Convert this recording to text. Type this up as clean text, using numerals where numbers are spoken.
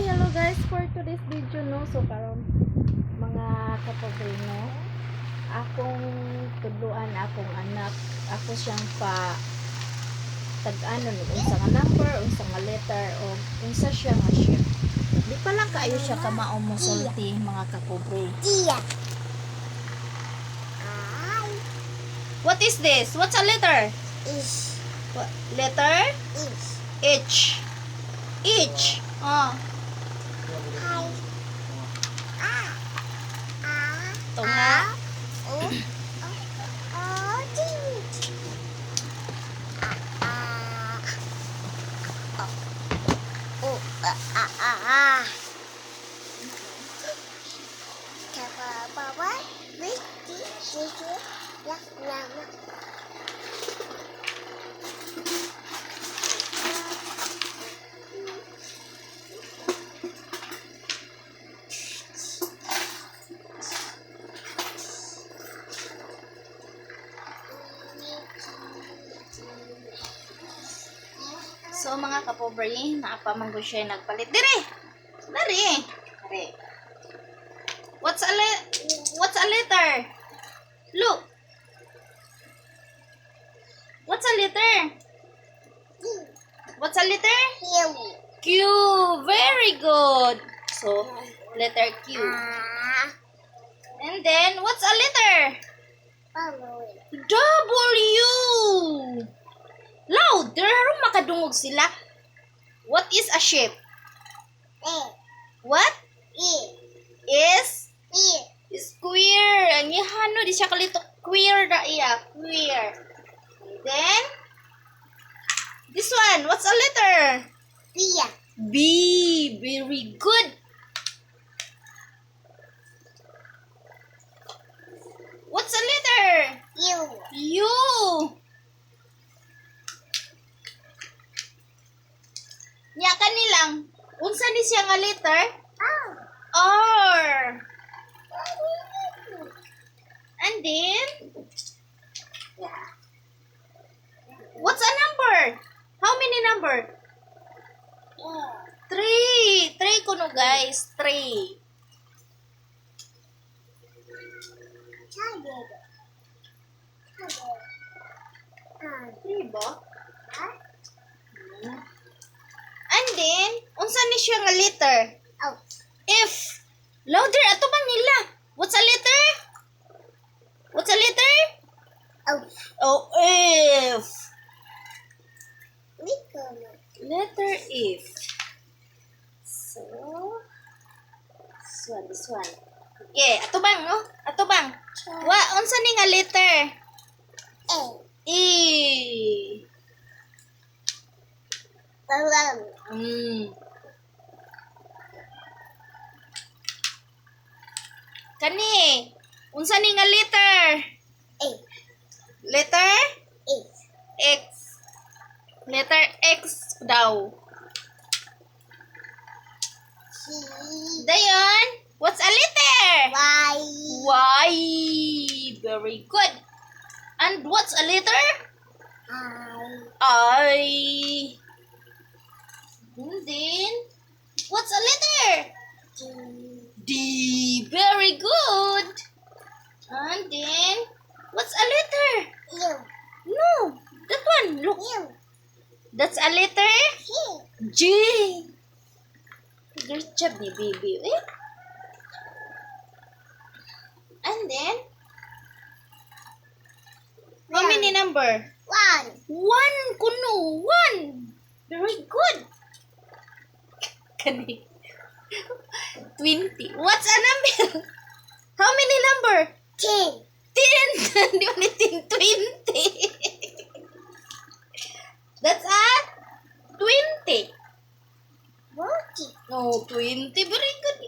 hello guys, for today's video no, so karon mga kapatid no, akong tudluan akong anak, ako siyang pa tag-ano no, unsa nga number, unsa nga letter o unsa siya nga shape. Di pa lang kaayo siya kamao mo sulti mga kapobre. What is this? What's a letter? Is. What? Letter? Is. H. H. Oh. Hi. Ito nga. So mga kapobre, naapamang ko siya nagpalit. Dire! Dari! Dari. What's a letter? Look! What's a letter? What's a letter? Q. Very good. So, letter Q. And then, what's a letter? W. Loud! Harong makadungog sila. What is a shape? What? Is? Square. Ang ihano, di siya kalito. Queer na iya. Queer. And then, this one, what's a letter? B. Very good. What's a letter? U. Nya kanilang, unsa ni siya nga letter? R. And then, what's a number? How many number? 3. 3 kuno guys, 3. Ba? And then, unsa ni siya nga letter? F. Louder, ato bang nila? What's a letter? What's a letter? Oh, F. Letter F. So, this one. Okay, ato bang, no? Ato bang? Unsa ni nga letter? E. Kani, unsa ni nga letter? Letter? X. Letter X daw. Dayon, what's a letter? Y. Very good. And what's a letter? I. And then, what's a letter? D. Very good. And then, what's a letter? No, that one. Look. That's a letter? J. Good job, baby. And then, how many number? 1 kuno. 1. Very good. Kani. 20. What's a number? How many number? 10. Di ba ni 10? 20. That's a 20. No, 20. Very good.